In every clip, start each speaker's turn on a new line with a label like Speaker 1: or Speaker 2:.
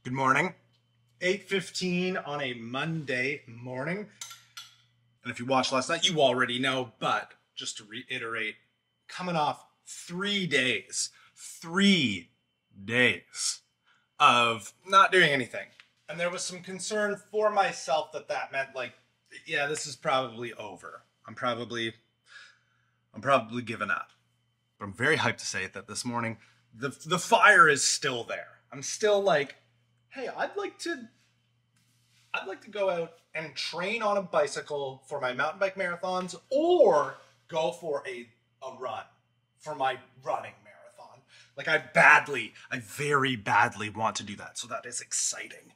Speaker 1: Good morning. 8:15 on a Monday morning. And if you watched last night, you already know, but just to reiterate, coming off 3 days of not doing anything. And there was some concern for myself that meant like, yeah, this is probably over. I'm probably giving up. But I'm very hyped to say that this morning, the fire is still there. I'm still like, hey, I'd like to go out and train on a bicycle for my mountain bike marathons, or go for a run for my running marathon. Like I very badly want to do that. So that is exciting.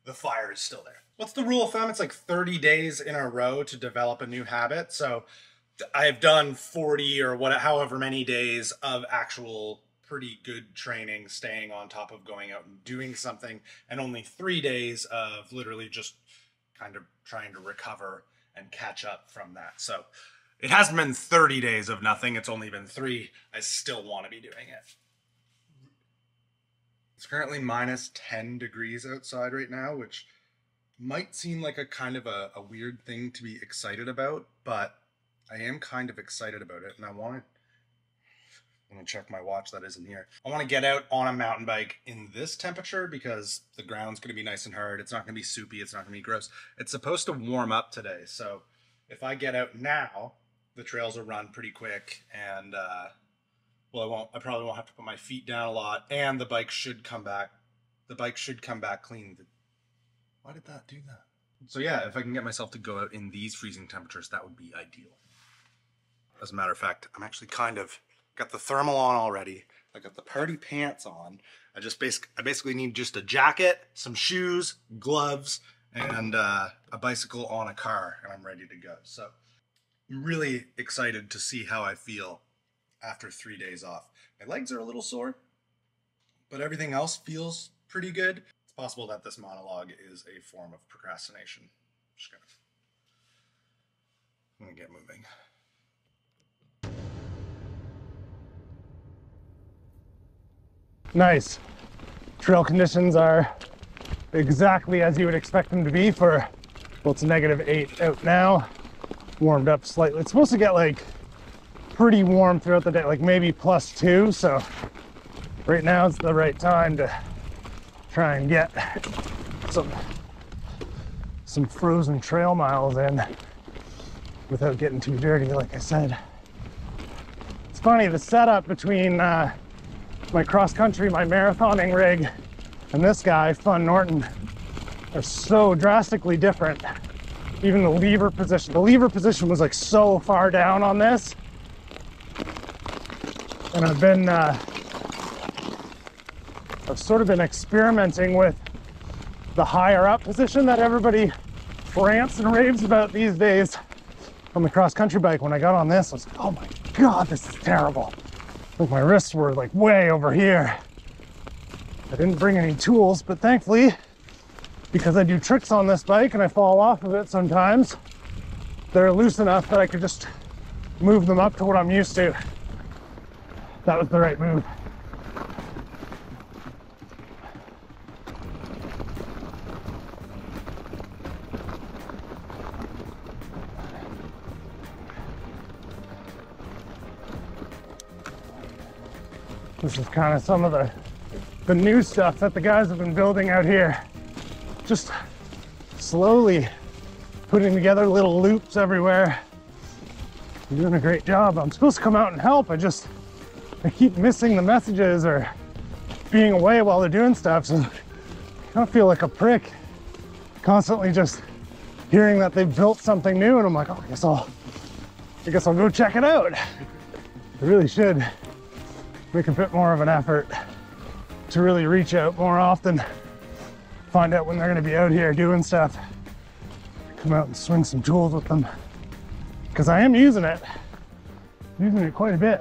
Speaker 1: The fire is still there. What's the rule of thumb? It's like 30 days in a row to develop a new habit. So I've done 40 or however many days of actual pretty good training, staying on top of going out and doing something, and only 3 days of literally just kind of trying to recover and catch up from that. So it hasn't been 30 days of nothing. It's only been 3. I still want to be doing it. It's currently minus 10 degrees outside right now, which might seem like a kind of a weird thing to be excited about, but I am kind of excited about it, and I want to check my watch that isn't here. I want to get out on a mountain bike in this temperature because the ground's going to be nice and hard. It's not going to be soupy. It's not going to be gross. It's supposed to warm up today. So if I get out now, the trails will run pretty quick, and well, I probably won't have to put my feet down a lot, and the bike should come back. The bike should come back clean. Why did that do that? So yeah, if I can get myself to go out in these freezing temperatures, that would be ideal. As a matter of fact, I'm actually kind of got the thermal on already. I got the party pants on. I basically need just a jacket, some shoes, gloves, and a bicycle on a car, and I'm ready to go. So I'm really excited to see how I feel after 3 days off. My legs are a little sore, but everything else feels pretty good. It's possible that this monologue is a form of procrastination. I'm gonna get moving.
Speaker 2: Nice. Trail conditions are exactly as you would expect them to be for, well, it's -8 out now. Warmed up slightly. It's supposed to get like pretty warm throughout the day, like maybe +2. So right now it's the right time to try and get some frozen trail miles in without getting too dirty, like I said. It's funny, the setup between my cross country, my marathoning rig, and this guy, Fun Norton, are so drastically different. Even the lever position. The lever position was like so far down on this. And I've sort of been experimenting with the higher up position that everybody rants and raves about these days on the cross country bike. When I got on this, I was like, oh my God, this is terrible. Like my wrists were like way over here. I didn't bring any tools, but thankfully, because I do tricks on this bike and I fall off of it sometimes, they're loose enough that I could just move them up to what I'm used to. That was the right move. This is kind of some of the new stuff that the guys have been building out here. Just slowly putting together little loops everywhere. You're doing a great job. I'm supposed to come out and help. I keep missing the messages or being away while they're doing stuff. So I kind of feel like a prick constantly just hearing that they've built something new. And I'm like, oh, I guess I'll go check it out. I really should make a bit more of an effort to really reach out more often, find out when they're going to be out here doing stuff, come out and swing some tools with them, because I am using it quite a bit.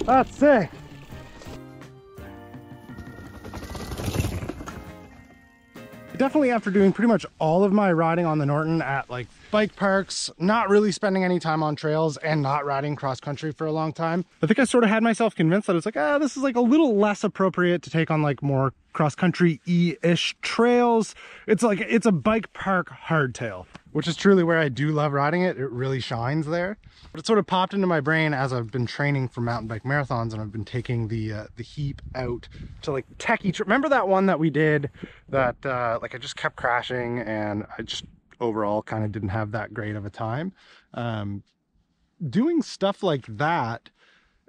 Speaker 2: That's sick. Definitely after doing pretty much all of my riding on the Norton at like bike parks, not really spending any time on trails and not riding cross country for a long time, I think I sort of had myself convinced that it's like, this is like a little less appropriate to take on like more cross country-ish trails. It's like, it's a bike park hardtail, which is truly where I do love riding it. It really shines there. But it sort of popped into my brain as I've been training for mountain bike marathons, and I've been taking the heap out to like techie. Remember that one that we did that like I just kept crashing and I just overall kind of didn't have that great of a time. Doing stuff like that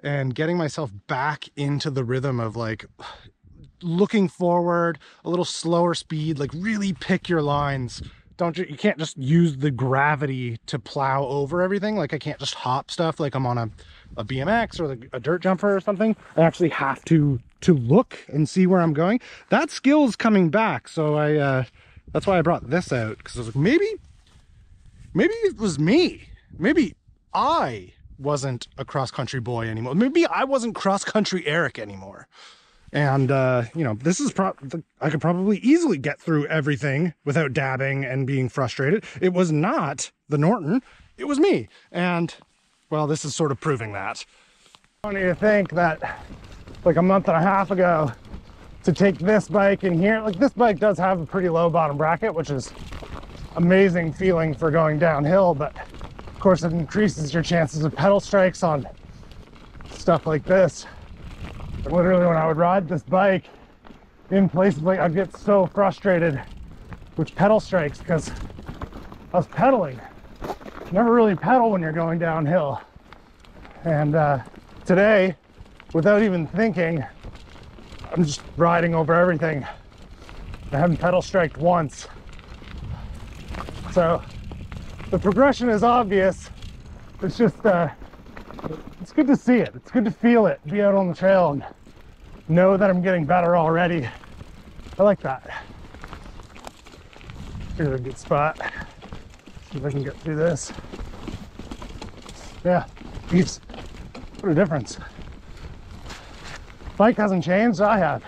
Speaker 2: and getting myself back into the rhythm of like looking forward, a little slower speed, like really pick your lines. You can't just use the gravity to plow over everything. Like I can't just hop stuff like I'm on a BMX or a dirt jumper or something. I actually have to look and see where I'm going. That skill is coming back. So that's why I brought this out, because I was like, maybe it was me. Maybe I wasn't a cross-country boy anymore. Maybe I wasn't cross-country Eric anymore. And, you know, this is I could probably easily get through everything without dabbing and being frustrated. It was not the Norton, it was me. And, well, this is sort of proving that. Funny to think that, like a month and a half ago, to take this bike in here, like this bike does have a pretty low bottom bracket, which is amazing feeling for going downhill, but of course it increases your chances of pedal strikes on stuff like this. And literally when I would ride this bike in places like, I'd get so frustrated with pedal strikes because I was pedaling. You never really pedal when you're going downhill. And today, without even thinking, I'm just riding over everything. I haven't pedal striked once. So the progression is obvious. It's just, it's good to see it. It's good to feel it, be out on the trail and know that I'm getting better already. I like that. Here's a good spot. See if I can get through this. Yeah, geez, what a difference. Bike hasn't changed, I have.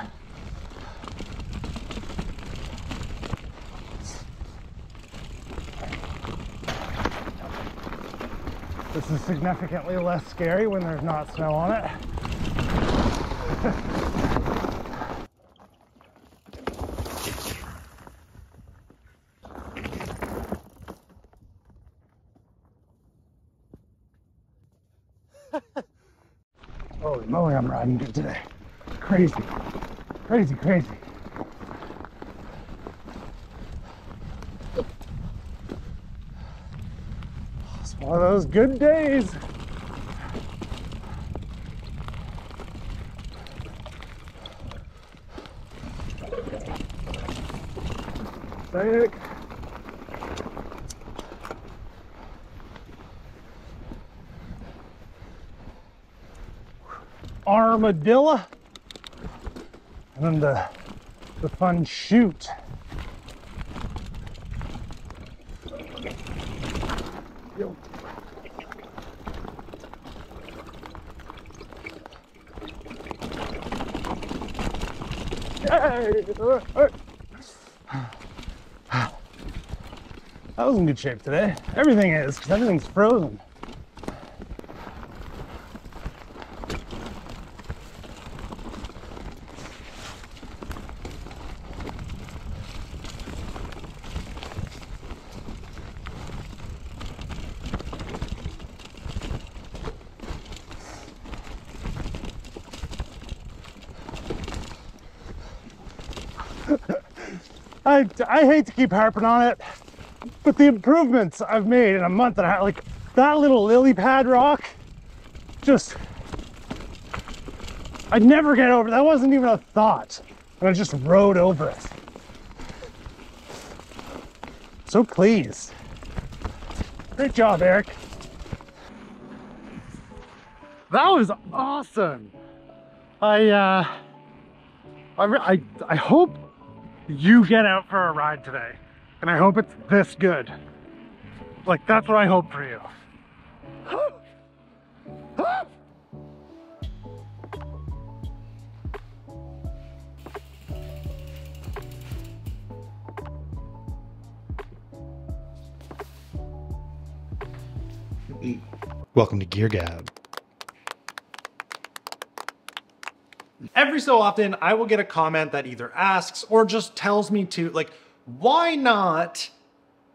Speaker 2: This is significantly less scary when there's not snow on it. Holy moly, I'm riding good today. Crazy, crazy, crazy. It's one of those good days. Sick. Armadillo, and then the fun chute. Yo. Hey. I was in good shape today. Everything is, because everything's frozen. I hate to keep harping on it, but the improvements I've made in a month and a half, like that little lily pad rock, just, I'd never get over. That wasn't even a thought, and I just rode over it. So pleased. Great job, Eric. That was awesome. I hope you get out for a ride today, and I hope it's this good. Like, that's what I hope for you.
Speaker 1: Welcome to Gear Gab.
Speaker 2: Every so often, I will get a comment that either asks or just tells me to, like, why not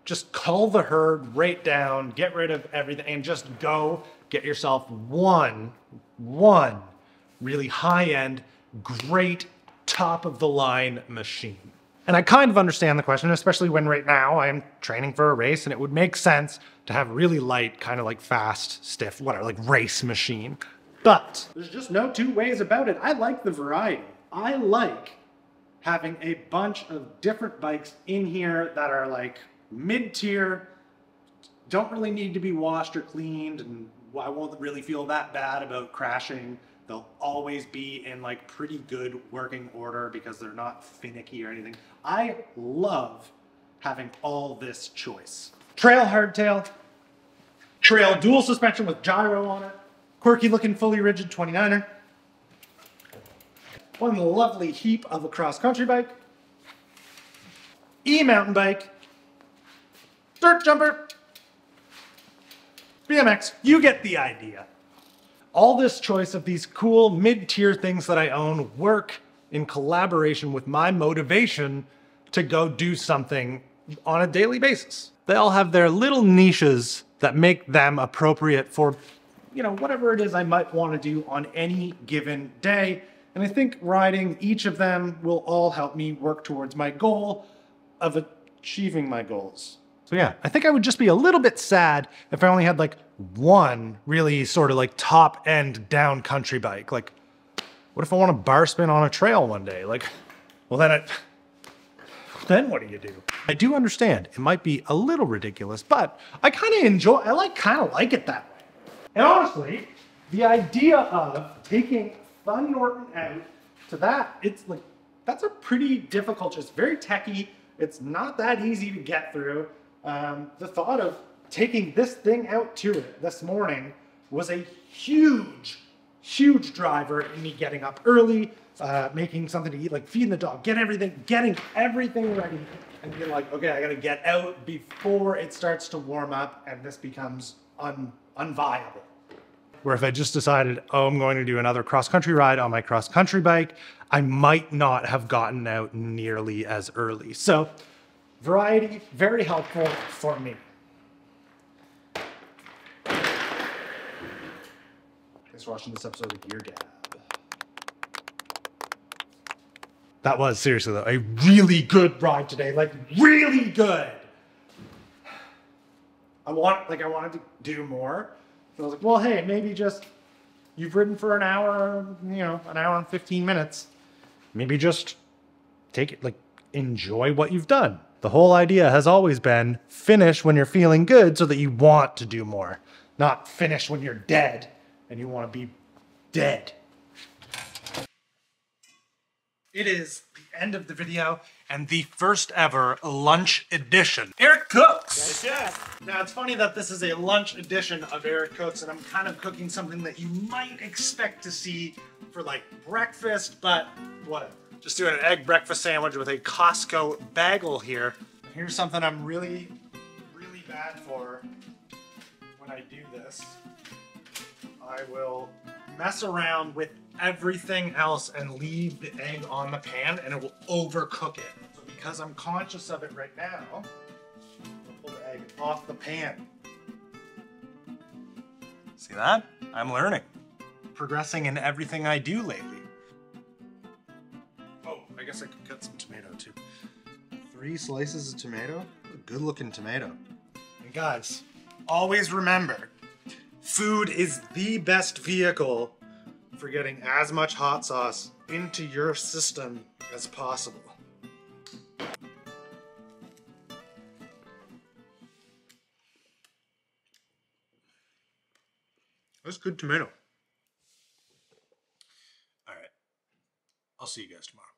Speaker 2: just cull the herd right down, get rid of everything, and just go get yourself one really high-end, great, top-of-the-line machine. And I kind of understand the question, especially when right now I am training for a race and it would make sense to have really light, kind of like fast, stiff, whatever, like race machine. But there's just no two ways about it. I like the variety. I like having a bunch of different bikes in here that are like mid-tier, don't really need to be washed or cleaned, and I won't really feel that bad about crashing. They'll always be in like pretty good working order because they're not finicky or anything. I love having all this choice. Trail hardtail, trail dual suspension with gyro on it, quirky looking fully rigid 29er, one lovely heap of a cross-country bike, e-mountain bike, dirt jumper, BMX, you get the idea. All this choice of these cool mid-tier things that I own work in collaboration with my motivation to go do something on a daily basis. They all have their little niches that make them appropriate for, you know, whatever it is I might want to do on any given day. And I think riding each of them will all help me work towards my goal of achieving my goals. So yeah, I think I would just be a little bit sad if I only had like one really sort of like top end down country bike. Like, what if I want to bar spin on a trail one day? Like, well then what do you do? I do understand it might be a little ridiculous, but I kind of enjoy, I kind of like it that way. And honestly, the idea of taking Fun Norton out to that, it's like, that's a pretty difficult, it's very techy. It's not that easy to get through. The thought of taking this thing out to it this morning was a huge driver in me getting up early, making something to eat, like feeding the dog, getting everything ready, and being like, okay, I gotta get out before it starts to warm up and this becomes unviable. Where if I just decided, oh, I'm going to do another cross-country ride on my cross-country bike, I might not have gotten out nearly as early. So, variety, very helpful for me. Thanks for watching this episode of Gear Gab. That was, seriously though, a really good ride today, like really good. I wanted to do more. So I was like, well, hey, maybe just, you've ridden for an hour, you know, an hour and 15 minutes. Maybe just take it, like, enjoy what you've done. The whole idea has always been finish when you're feeling good so that you want to do more. Not finish when you're dead and you want to be dead. It is the end of the video and the first ever lunch edition. Eric Cooks!
Speaker 3: Yes.
Speaker 2: Now it's funny that this is a lunch edition of Eric Cooks and I'm kind of cooking something that you might expect to see for like breakfast, but whatever. Just doing an egg breakfast sandwich with a Costco bagel here. Here's something I'm really bad for when I do this. I will mess around with everything else and leave the egg on the pan and it will overcook it. So because I'm conscious of it right now, I'll pull the egg off the pan. See that? I'm learning. Progressing in everything I do lately. Oh, I guess I could cut some tomato too. 3 slices of tomato? A good looking tomato. And guys, always remember, food is the best vehicle for getting as much hot sauce into your system as possible. That's good tomato. All right, I'll see you guys tomorrow.